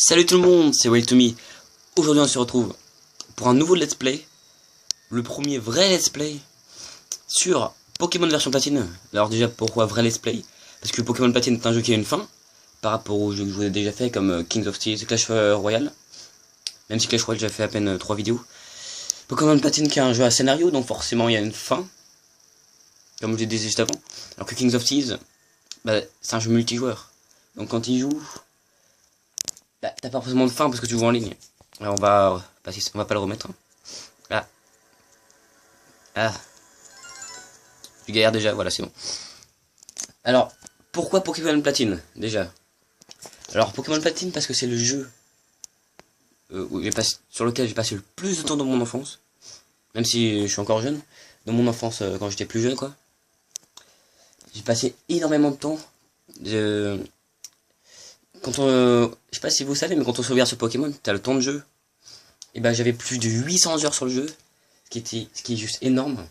Salut tout le monde, c'est Way2Me. Aujourd'hui on se retrouve pour un nouveau let's play. Le premier vrai let's play sur Pokémon version platine. Alors déjà pourquoi vrai let's play? Parce que Pokémon platine est un jeu qui a une fin par rapport aux jeux que je vous ai déjà fait comme Kings of Thieves et Clash Royale. Même si Clash Royale j'ai fait à peine 3 vidéos. Pokémon platine qui est un jeu à scénario, donc forcément il y a une fin. Comme je l'ai dit juste avant. Alors que Kings of Thieves, c'est un jeu multijoueur. Donc quand il joue, t'as pas forcément de fin parce que tu joues en ligne. Alors on va pas le remettre. Ah. Ah. Tu galères déjà, voilà c'est bon. Alors, pourquoi Pokémon Platine déjà? Alors Pokémon Platine parce que c'est le jeu sur lequel j'ai passé le plus de temps dans mon enfance. Même si je suis encore jeune. Dans mon enfance, quand j'étais plus jeune quoi. J'ai passé énormément de temps. Je sais pas si vous savez, mais quand on sauvegarde sur Pokémon, t'as le temps de jeu. Et j'avais plus de 800 heures sur le jeu. Ce qui est juste énorme.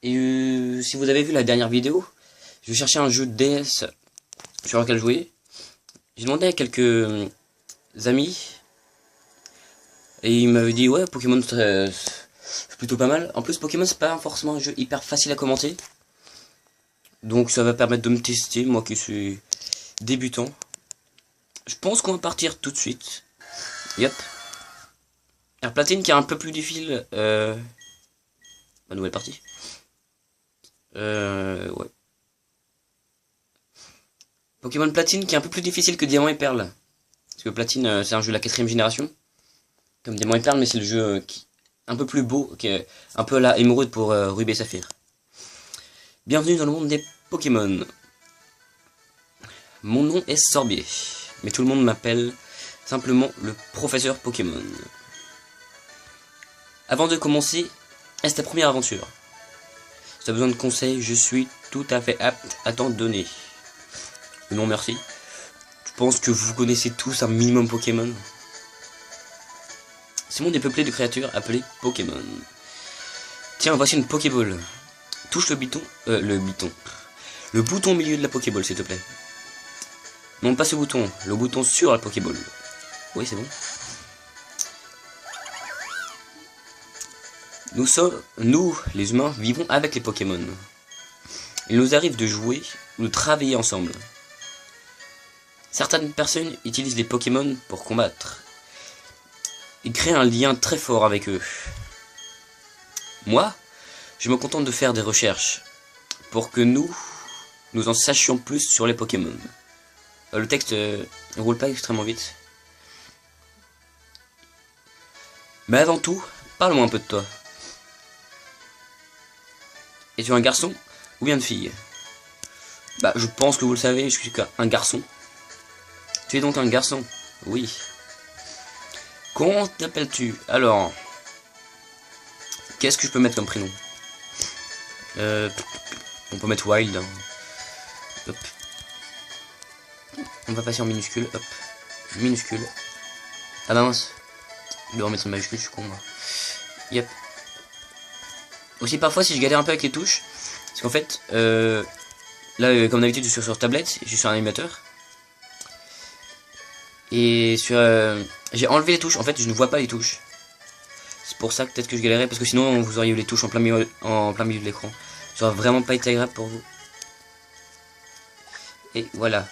Et si vous avez vu la dernière vidéo, je cherchais un jeu de DS sur lequel jouer. J'ai demandé à quelques amis. Et ils m'avaient dit ouais Pokémon c'est plutôt pas mal. En plus Pokémon c'est pas forcément un jeu hyper facile à commenter. Donc ça va permettre de me tester, moi qui suis débutant. Je pense qu'on va partir tout de suite. Yep. Alors Platine qui est un peu plus difficile. Ma nouvelle partie. Ouais. Pokémon Platine qui est un peu plus difficile que Diamant et Perle. Parce que Platine c'est un jeu de la 4ème génération. Comme Diamant et Perle, mais c'est le jeu qui un peu plus beau, qui est un peu la émeraude pour Rubis et Saphir. Bienvenue dans le monde des Pokémon. Mon nom est Sorbier, mais tout le monde m'appelle simplement le professeur Pokémon. Avant de commencer, est-ce ta première aventure? Si tu as besoin de conseils, je suis tout à fait apte à t'en donner. Non merci. Je pense que vous connaissez tous un minimum Pokémon. Ce monde est peuplé de créatures appelées Pokémon. Tiens, voici une Pokéball. Touche le bouton. Le bouton au milieu de la Pokéball, s'il te plaît. Non, pas ce bouton. Le bouton sur la Pokéball. Oui, c'est bon. Nous, les humains, vivons avec les Pokémon. Il nous arrive de jouer ou de travailler ensemble. Certaines personnes utilisent les Pokémon pour combattre. Ils créent un lien très fort avec eux. Moi, je me contente de faire des recherches pour que nous en sachions plus sur les Pokémon. Le texte ne roule pas extrêmement vite. Mais avant tout, parle-moi un peu de toi. Es-tu un garçon ou bien une fille? Je pense que vous le savez, je suis un garçon. Tu es donc un garçon? Oui. Comment t'appelles-tu? Alors, qu'est-ce que je peux mettre comme prénom? On peut mettre Wild. Hein. Hop. On va passer en minuscule. Hop. Minuscule. Ah bah mince. Je dois remettre une majuscule, je suis con moi. Yep. Aussi parfois si je galère un peu avec les touches. Parce qu'en fait, là comme d'habitude je suis sur tablette, je suis sur un animateur. Et sur j'ai enlevé les touches, en fait je ne vois pas les touches. C'est pour ça que peut-être que je galérais, parce que sinon vous auriez eu les touches en plein milieu de l'écran. Ça aurait vraiment pas été agréable pour vous. Et voilà.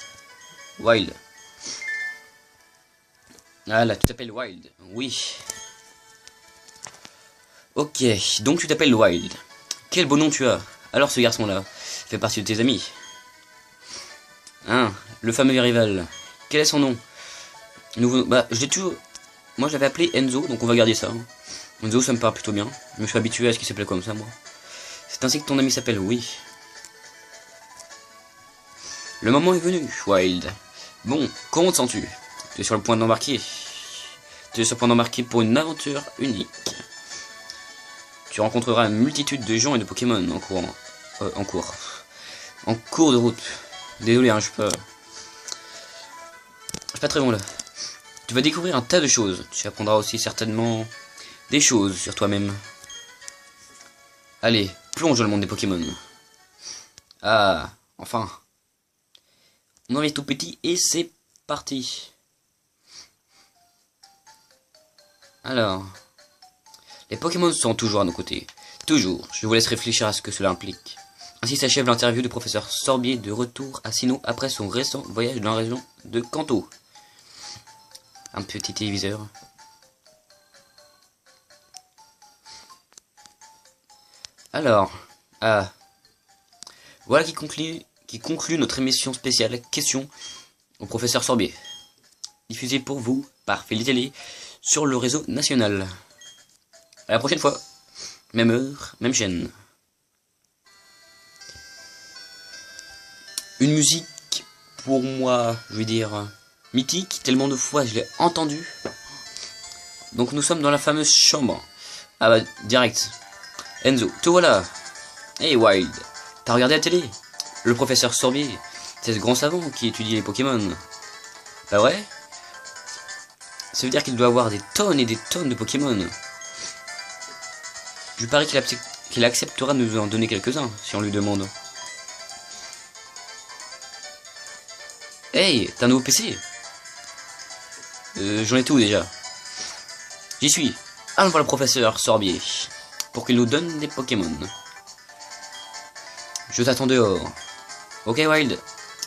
Wild. Ah là, tu t'appelles Wild. Oui. Ok, donc tu t'appelles Wild. Quel beau nom tu as. Alors ce garçon-là fait partie de tes amis. Hein, le fameux rival. Quel est son nom? Je l'ai toujours... Moi je l'avais appelé Enzo, donc on va garder ça. Enzo ça me parle plutôt bien. Je me suis habitué à ce qu'il s'appelait comme ça moi. C'est ainsi que ton ami s'appelle, oui. Le moment est venu, Wild. Bon, comment te sens-tu? Tu es sur le point d'embarquer. Tu es sur le point d'embarquer pour une aventure unique. Tu rencontreras une multitude de gens et de Pokémon en cours de route. Désolé, hein, je suis pas très bon là. Tu vas découvrir un tas de choses. Tu apprendras aussi certainement des choses sur toi-même. Allez, plonge dans le monde des Pokémon. Ah, enfin. On en est tout petit et c'est parti. Alors, les Pokémon sont toujours à nos côtés. Toujours. Je vous laisse réfléchir à ce que cela implique. Ainsi s'achève l'interview du professeur Sorbier de retour à Sinnoh après son récent voyage dans la région de Kanto. Un petit téléviseur. Alors, voilà qui conclut notre émission spéciale Questions au professeur Sorbier. Diffusée pour vous par Télé sur le réseau national. À la prochaine fois. Même heure, même chaîne. Une musique, pour moi, je vais dire, mythique. Tellement de fois je l'ai entendue. Donc nous sommes dans la fameuse chambre. Ah bah, direct. Enzo, te voilà. Hey Wild, t'as regardé la télé? Le professeur Sorbier, c'est ce grand savant qui étudie les Pokémon. Bah ouais? Ça veut dire qu'il doit avoir des tonnes et des tonnes de Pokémon. Je parie qu'il acceptera de nous en donner quelques-uns, si on lui demande. Hey, t'as un nouveau PC? J'en ai tout déjà. J'y suis. Allons voir le professeur Sorbier, pour qu'il nous donne des Pokémon. Je t'attends dehors. Ok Wild,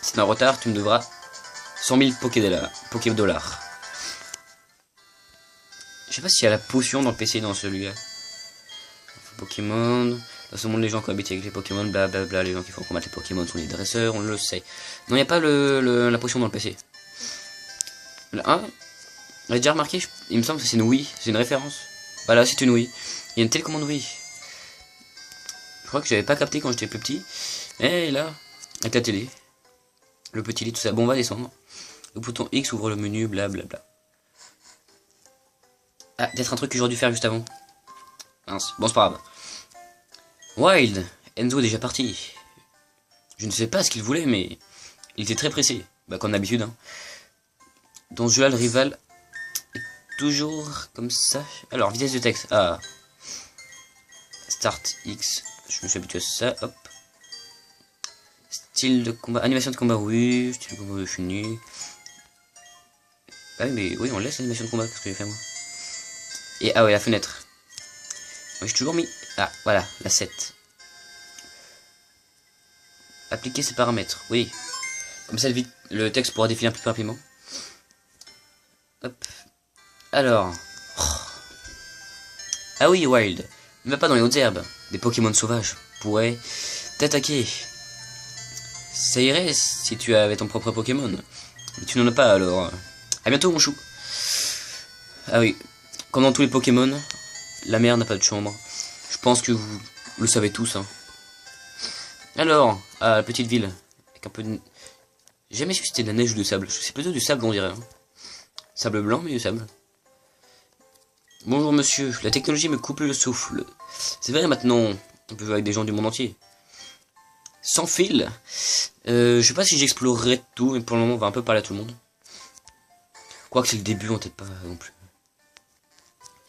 si t'es en retard, tu me devras 100 000 Poké-dollars. Je sais pas s'il y a la potion dans le PC dans celui-là. Pokémon. Dans ce monde, les gens cohabitent avec les Pokémon, blablabla. Les gens qui font combattre les Pokémon sont les dresseurs, on le sait. Non, il n'y a pas la potion dans le PC. Le 1, on a déjà remarqué, il me semble que c'est une Wii, c'est une référence. Voilà, c'est une Wii. Il y a une télécommande Wii. Je crois que j'avais pas capté quand j'étais plus petit. Et là, avec la télé, le petit lit, tout ça. Bon, on va descendre. Le bouton X ouvre le menu, blablabla. Ah, peut-être un truc que j'aurais dû faire juste avant. Mince. Bon, c'est pas grave. Wild, Enzo est déjà parti. Je ne sais pas ce qu'il voulait, mais il était très pressé. Bah, comme d'habitude, hein. Dans ce jeu-là, le rival est toujours comme ça. Alors, vitesse de texte. Ah. Start X. Je me suis habitué à ça. Hop. Style de combat. Animation de combat, oui. Style de combat, fini. Ah oui, mais oui, on laisse l'animation de combat. Qu'est-ce que j'ai fait, moi? Et ah ouais, la fenêtre. Moi, j'ai toujours mis. Ah, voilà, la 7. Appliquer ses paramètres, oui. Comme ça, le texte pourra défiler un peu plus rapidement. Hop. Alors. Ah oui, Wild. Ne va pas dans les hautes herbes. Des Pokémon sauvages pourraient t'attaquer. Ça irait si tu avais ton propre Pokémon. Mais tu n'en as pas alors. A bientôt, mon chou. Ah oui. Comme dans tous les Pokémon, la mer n'a pas de chambre. Je pense que vous le savez tous. Hein. Alors, à la petite ville. Avec un peu de... J'ai jamais su si c'était de la neige ou du sable. C'est plutôt du sable, on dirait. Hein. Sable blanc, mais du sable. Bonjour monsieur, la technologie me coupe le souffle. C'est vrai maintenant, on peut jouer avec des gens du monde entier. Sans fil. Je sais pas si j'explorerai tout, mais pour le moment on va un peu parler à tout le monde. Quoique c'est le début, on peut-être pas non plus.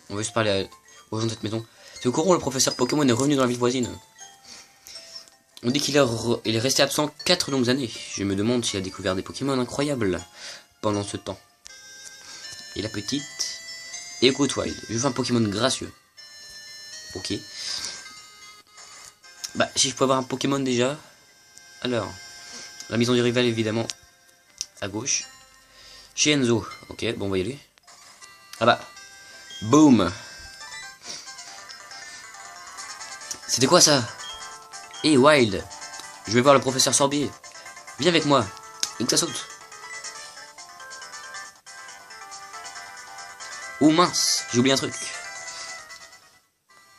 On va juste parler aux gens de cette maison. C'est au courant, le professeur Pokémon est revenu dans la ville voisine. On dit qu'il est resté absent 4 longues années. Je me demande s'il a découvert des Pokémon incroyables pendant ce temps. Et la petite... Écoute Wild, je veux un Pokémon gracieux. Ok. Bah, si je peux avoir un Pokémon déjà. Alors, la maison du rival évidemment à gauche. Chez Enzo. Ok, bon, on va y aller. Ah bah. Boom. C'était quoi ça? Hey Wild, je vais voir le professeur Sorbier. Viens avec moi. Et que ça saute. Oh mince, j'ai oublié un truc.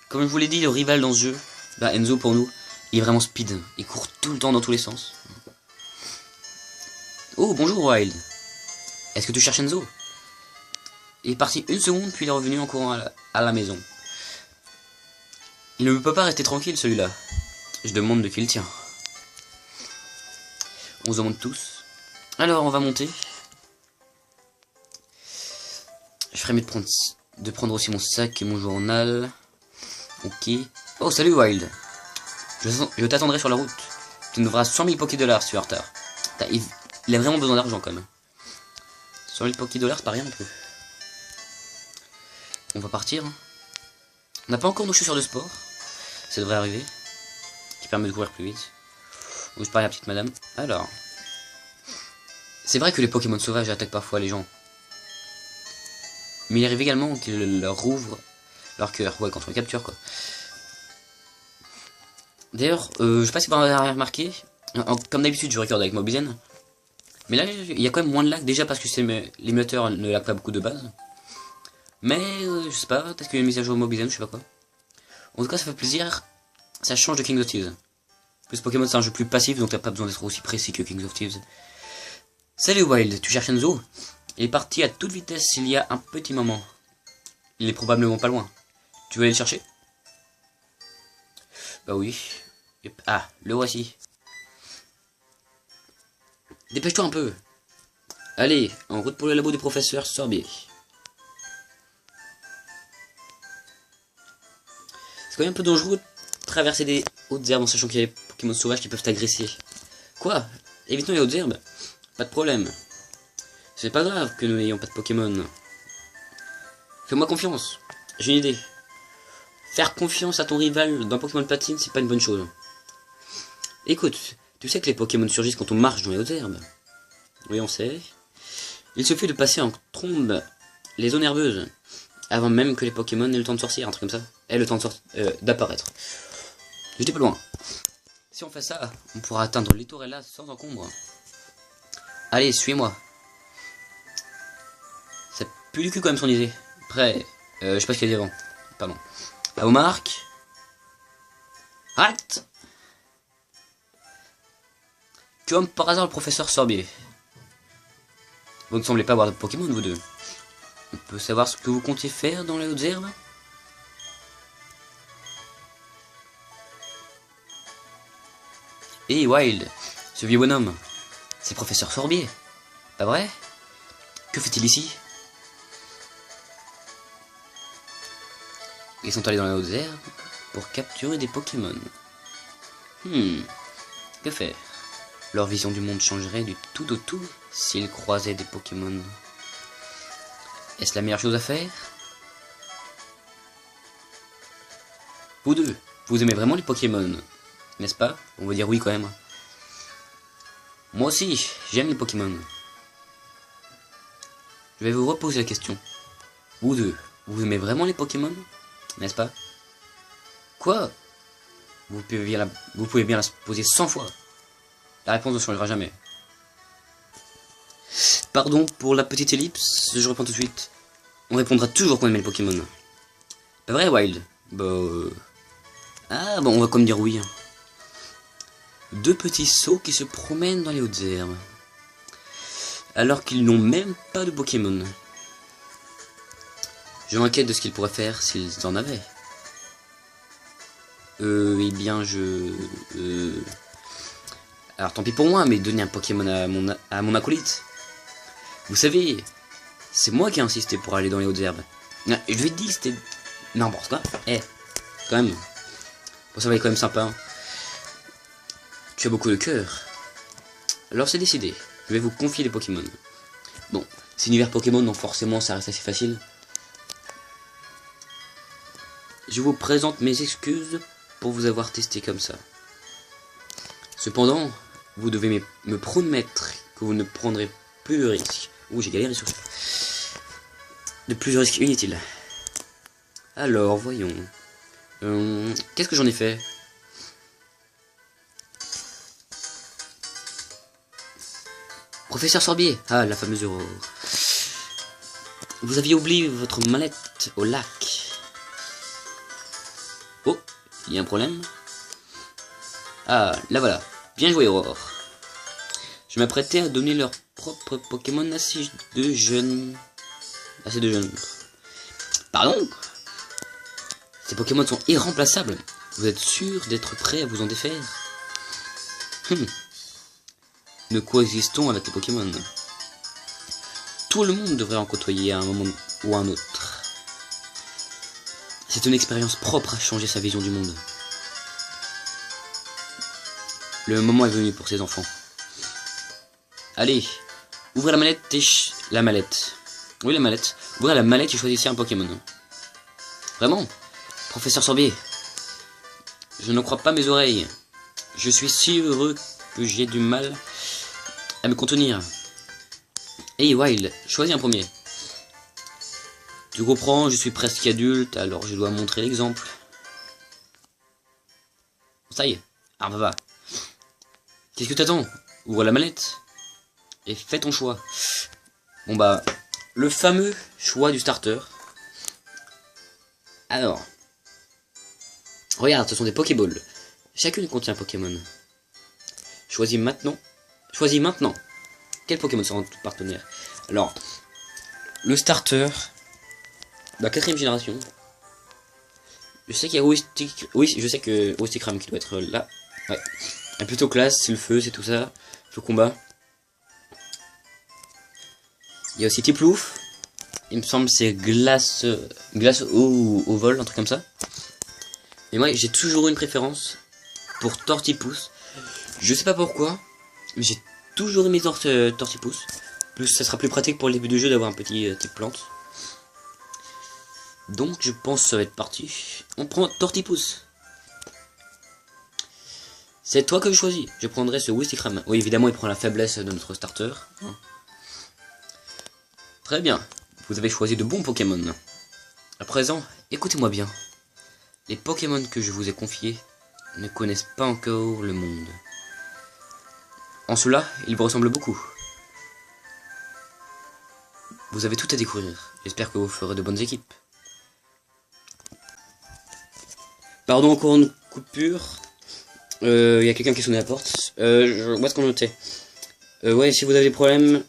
Comme je vous l'ai dit, le rival dans ce jeu, bah Enzo pour nous, il est vraiment speed. Il court tout le temps dans tous les sens. Oh bonjour Wild. Est-ce que tu cherches Enzo? Il est parti une seconde puis il est revenu en courant à la maison. Il ne peut pas rester tranquille celui-là. Je demande de qui il tient. On se demande tous. Alors on va monter. Je ferais mieux de prendre aussi mon sac et mon journal. Ok. Oh salut Wild. Je t'attendrai sur la route. Tu nous devras 100 000 Poké-dollars si tu es en retard. Il a vraiment besoin d'argent quand même. 100 000 Poké-dollars, c'est pas rien non plus. on va partir. On n'a pas encore nos chaussures de sport. Ça devrait arriver. Qui permet de courir plus vite. Donc je parle à la petite madame. Alors. C'est vrai que les Pokémon sauvages attaquent parfois les gens. Mais il arrive également qu'ils leur rouvrent leur cœur. Ouais, quand on les capture, quoi. D'ailleurs, je sais pas si vous avez remarqué. Comme d'habitude, je regarde avec Mobizen. Mais là, il y a quand même moins de lag. Déjà parce que l'émulateur ne lag pas beaucoup de base. Mais, je sais pas. Peut-être qu'il y a une mise à jour Mobizen, je sais pas quoi. En tout cas, ça fait plaisir. Ça change de King of Thieves. Plus Pokémon, c'est un jeu plus passif, donc t'as pas besoin d'être aussi précis que King of Thieves. Salut Wild, tu cherches Enzo? Il est parti à toute vitesse il y a un petit moment. Il est probablement pas loin. Tu veux aller le chercher? Bah oui. Ah, le voici. Dépêche-toi un peu. Allez, en route pour le labo du professeur Sorbier. C'est quand même un peu dangereux de traverser des hautes herbes en sachant qu'il y a des Pokémon sauvages qui peuvent t'agresser. Quoi? Évitons les hautes herbes? Pas de problème. C'est pas grave que nous n'ayons pas de Pokémon. Fais-moi confiance. J'ai une idée. Faire confiance à ton rival dans Pokémon Platine, c'est pas une bonne chose. Écoute, tu sais que les Pokémon surgissent quand on marche dans les hautes herbes. Oui, on sait. Il suffit de passer en trombe les zones herbeuses avant même que les Pokémon aient le temps de sortir, un truc comme ça. Aient le temps d'apparaître. J'étais pas loin. Si on fait ça, on pourra atteindre Littorella sans encombre. Allez, suis-moi. Ça pue du cul quand même son idée. Après, je sais pas ce qu'il y a dit avant. Pardon. À vos marques. Arrête. Comme par hasard le professeur Sorbier. Vous ne semblez pas avoir de Pokémon, vous deux. On peut savoir ce que vous comptiez faire dans les hautes herbes? Hé, Wild, ce vieux bonhomme, c'est professeur Sorbier, pas vrai? Que fait-il ici? Ils sont allés dans les hautes herbes pour capturer des Pokémon. Que faire? Leur vision du monde changerait du tout au tout s'ils croisaient des Pokémon. Est-ce la meilleure chose à faire? Vous deux, vous aimez vraiment les Pokémon, n'est-ce pas? On va dire oui quand même. Moi aussi, j'aime les Pokémon. Je vais vous reposer la question. Vous deux, vous aimez vraiment les Pokémon, n'est-ce pas? Quoi? Vous pouvez bien la poser 100 fois. La réponse ne changera jamais. Pardon pour la petite ellipse, je reprends tout de suite. On répondra toujours qu'on aime les Pokémon. Pas vrai, Wild? Ah bon, on va comme dire oui. Deux petits sauts qui se promènent dans les hautes herbes. Alors qu'ils n'ont même pas de Pokémon. Je m'inquiète de ce qu'ils pourraient faire s'ils en avaient. Eh bien, alors tant pis pour moi, mais donner un Pokémon à mon acolyte. Vous savez, c'est moi qui ai insisté pour aller dans les hautes herbes. Je lui ai dit que c'était n'importe quoi. Quand même. Bon, ça va être quand même sympa. Hein. Tu as beaucoup de cœur. Alors c'est décidé. Je vais vous confier les Pokémon. Bon, c'est univers Pokémon, donc forcément ça reste assez facile. Je vous présente mes excuses pour vous avoir testé comme ça. Cependant, vous devez me promettre que vous ne prendrez plus de risques. Ouh, j'ai galéré sur ça. De plus de risques inutiles. Alors, voyons. Qu'est-ce que j'en ai fait? Professeur Sorbier. Ah, la fameuse Aurore. Vous aviez oublié votre mallette au lac. Oh, il y a un problème. Ah, la voilà. Bien joué, Aurore. Je m'apprêtais à donner leur propre Pokémon assez de jeunes. Pardon? Ces Pokémon sont irremplaçables. Vous êtes sûr d'être prêt à vous en défaire? Nous coexistons avec les Pokémon. Tout le monde devrait en côtoyer à un moment ou à un autre. C'est une expérience propre à changer sa vision du monde. Le moment est venu pour ces enfants. Allez, ouvrez la mallette et la mallette. Oui, la mallette. Ouvrez la mallette et choisissez un Pokémon. Vraiment? Professeur Sorbier, je ne crois pas mes oreilles. Je suis si heureux que j'ai du mal à me contenir. Hey Wild, choisis un premier. Tu comprends, je suis presque adulte, alors je dois montrer l'exemple. Ça y est, ah bah va. Qu'est-ce que t'attends? Ouvre la mallette et fais ton choix. Bon bah, le fameux choix du starter. Alors, regarde, ce sont des Pokéballs. Chacune contient un Pokémon. Choisis maintenant. Choisis maintenant. Quel Pokémon sera ton partenaire? Alors, le starter, la 4ème génération. Je sais qu'il y a Ouistic. Oui, je sais que Ouisticram qui doit être là. Ouais. Elle est plutôt classe, c'est le feu, c'est tout ça. Le combat. Il y a aussi Tiplouf. Il me semble c'est glace au vol, un truc comme ça. Et moi j'ai toujours eu une préférence pour Tortipousse. Je sais pas pourquoi, mais j'ai toujours aimé Tortipousse. Plus ça sera plus pratique pour le début du jeu d'avoir un petit type plante. Donc je pense que ça va être parti. On prend Tortipousse. C'est toi que je choisis. Je prendrai ce Wistikram. Oui, évidemment, il prend la faiblesse de notre starter. Très bien. Vous avez choisi de bons Pokémon. À présent, écoutez-moi bien. Les Pokémon que je vous ai confiés ne connaissent pas encore le monde. En cela, ils vous ressemblent beaucoup. Vous avez tout à découvrir. J'espère que vous ferez de bonnes équipes. Pardon, encore une coupure. Il y a quelqu'un qui sonne à la porte. Où est-ce qu'on était? Ouais, si vous avez des problèmes,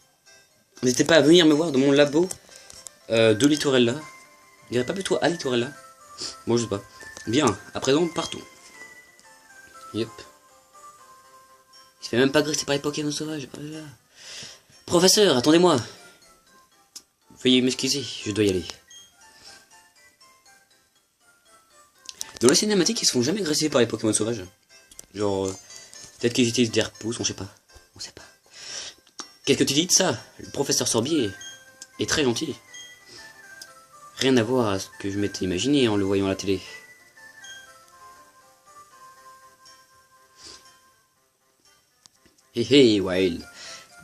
n'hésitez pas à venir me voir dans mon labo de Littorella. Il n'y aurait pas plutôt à Littorella? Bon, je sais pas. Bien, à présent, partons. Yep. Il se fait même pas agresser par les Pokémon sauvages. Oh là là. Professeur, attendez-moi. Veuillez m'excuser, je dois y aller. Dans la cinématique, ils se font jamais agresser par les Pokémon sauvages. Genre, peut-être qu'ils utilisent des repousses, on sait pas. On sait pas. Qu'est-ce que tu dis de ça? Le professeur Sorbier est très gentil. Rien à voir à ce que je m'étais imaginé en le voyant à la télé. Hé hé, Wild.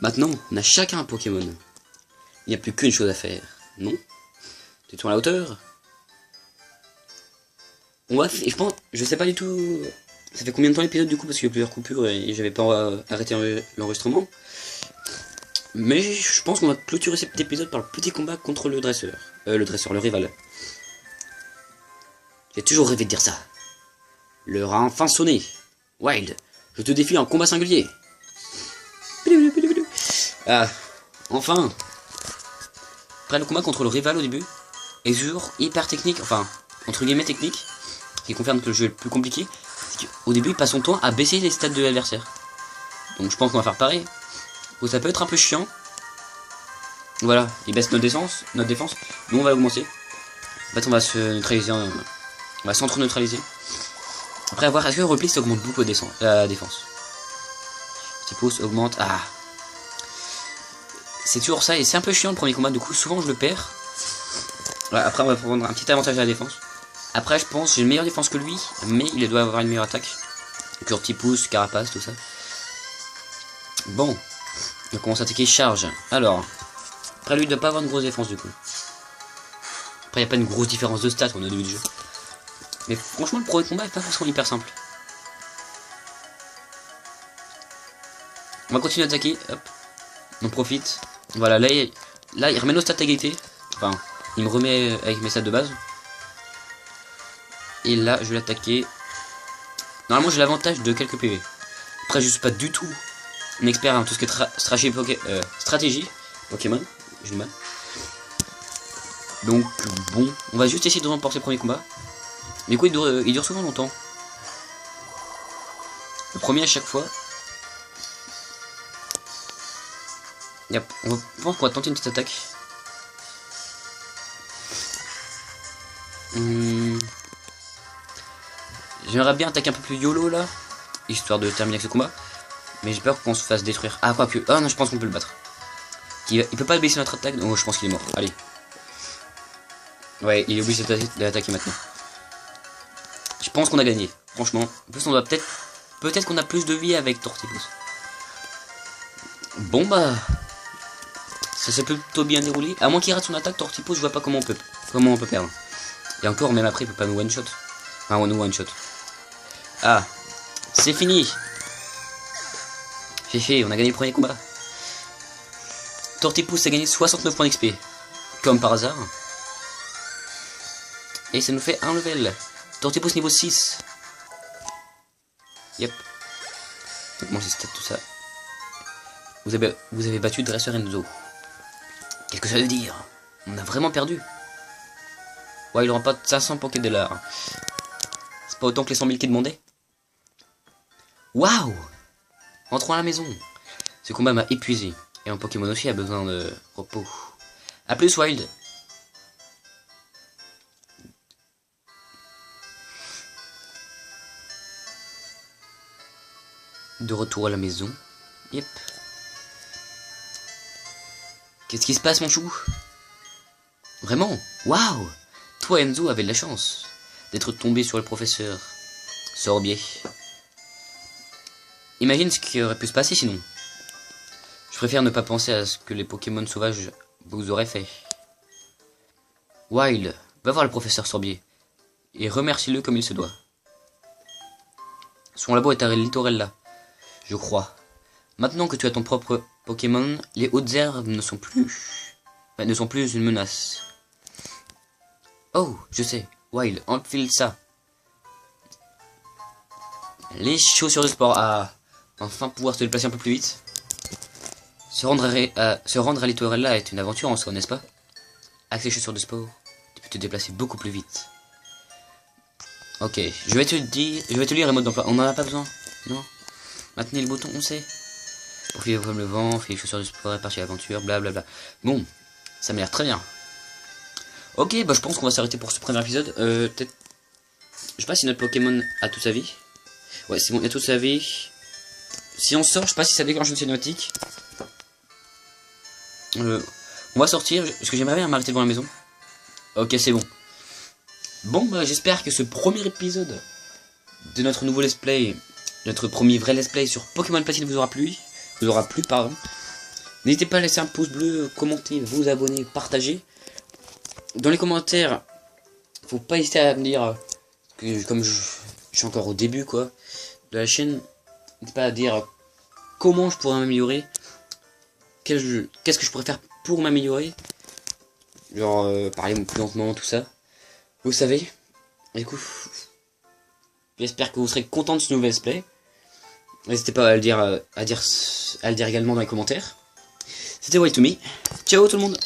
Maintenant, on a chacun un Pokémon. Il n'y a plus qu'une chose à faire, non? Tu es à la hauteur? On va, je pense, je sais pas du tout. Ça fait combien de temps l'épisode du coup, parce qu'il y a plusieurs coupures et j'avais pas arrêté l'enregistrement. Mais je pense qu'on va clôturer cet épisode par le petit combat contre le dresseur. Le rival. J'ai toujours rêvé de dire ça. L'heure a enfin sonné. Wild, je te défie en combat singulier. Ah, enfin. Après le combat contre le rival au début est toujours hyper technique, enfin, entre guillemets technique, ce qui confirme que le jeu est le plus compliqué. Au début, il passe son temps à baisser les stats de l'adversaire. Donc je pense qu'on va faire pareil. Ou ça peut être un peu chiant. Voilà, il baisse notre défense. Nous on va augmenter. En fait on va se neutraliser, on va s'entre-neutraliser. Après à voir, est-ce que le repli ça augmente beaucoup la défense? Petit pouce augmente, ah. C'est toujours ça, et c'est un peu chiant le premier combat, du coup souvent je le perds. Voilà, après on va prendre un petit avantage à la défense. Après je pense j'ai une meilleure défense que lui, mais il doit avoir une meilleure attaque. Curtipousse, carapace, tout ça. Bon, on commence à attaquer charge. Alors, après lui il doit pas avoir une grosse défense du coup. Après il n'y a pas une grosse différence de stats au début du jeu. Mais franchement le premier combat est pas forcément hyper simple. On va continuer à attaquer, hop. On profite. Voilà, là il remet nos stats à égalité. Enfin, il me remet avec mes stats de base. Et là, je vais l'attaquer. Normalement, j'ai l'avantage de quelques PV. Après, je suis pas du tout un expert en tout ce qui est stratégie Pokémon. J'ai du mal. Donc, bon, on va juste essayer de remporter le premier combat. Mais du coup, il dure souvent longtemps. Le premier à chaque fois. Yep, je pense qu'on va tenter une petite attaque. J'aimerais bien attaquer un peu plus YOLO là, histoire de terminer avec ce combat. Mais j'ai peur qu'on se fasse détruire. Ah, quoique. Ah non, je pense qu'on peut le battre. Il peut pas baisser notre attaque, donc je pense qu'il est mort. Allez. Ouais, il est obligé d'attaquer maintenant. Je pense qu'on a gagné. Franchement. En plus, on doit peut-être qu'on a plus de vie avec Tortipousse. Bon bah... Ça s'est plutôt bien déroulé. À moins qu'il rate son attaque, Tortipousse, je vois pas comment on peut perdre. Et encore, même après, il peut pas nous one-shot. Enfin, nous one-shot. Ah, c'est fini. On a gagné le premier combat. Tortipousse a gagné 69 points d'XP. Comme par hasard. Et ça nous fait un level. Tortipousse niveau 6. Yep. Donc moi j'ai stat tout ça. Vous avez battu Dresseur Enzo. Qu'est-ce que ça veut dire? On a vraiment perdu. Ouais, il aura pas 500 Pokédollars. C'est pas autant que les 100 000 qu'il demandait. Waouh! Entrons à la maison. Ce combat m'a épuisé. Et un Pokémon aussi a besoin de repos. A plus, Wild. De retour à la maison. Yep. Qu'est-ce qui se passe, mon chou? Vraiment? Waouh! Toi, Enzo, avait de la chance d'être tombé sur le professeur Sorbier. Imagine ce qui aurait pu se passer sinon. Je préfère ne pas penser à ce que les Pokémon sauvages vous auraient fait. Wild, va voir le professeur Sorbier et remercie-le comme il se doit. Son labo est à Littorella, je crois. Maintenant que tu as ton propre Pokémon, les hautes herbes ne sont plus une menace. Oh, je sais. Wild, enfile ça. Les chaussures de sport. Ah, enfin pouvoir se déplacer un peu plus vite. Se rendre à Littorella est une aventure en soi, n'est-ce pas? Avec ces chaussures de sport, tu peux te déplacer beaucoup plus vite. Ok, je vais te lire les modes d'emploi. On n'en a pas besoin, non? Maintenez le bouton, on sait. Profilez comme le vent, fait les chaussures de sport, répartir l'aventure, blablabla. Bon, ça m'a l'air très bien. Ok, bah je pense qu'on va s'arrêter pour ce premier épisode. Peut-être... Je sais pas si notre Pokémon a toute sa vie. Ouais, c'est bon, il a toute sa vie. Si on sort, je sais pas si ça déclenche une cinématique. On va sortir, parce que j'aimerais bien m'arrêter devant la maison. Ok, c'est bon. Bon, bah j'espère que ce premier épisode de notre nouveau let's play, notre premier vrai let's play sur Pokémon Platine vous aura plu. Pardon. N'hésitez pas à laisser un pouce bleu, commenter, vous abonner, partager. Dans les commentaires, faut pas hésiter à me dire que comme je suis encore au début quoi de la chaîne, n'hésitez pas à dire comment je pourrais m'améliorer, qu'est-ce que je pourrais faire pour m'améliorer, genre parler plus lentement, tout ça. Vous savez. Du coup, j'espère que vous serez content de ce nouvel let's play. N'hésitez pas à le dire également dans les commentaires. C'était Wild to Me. Ciao tout le monde.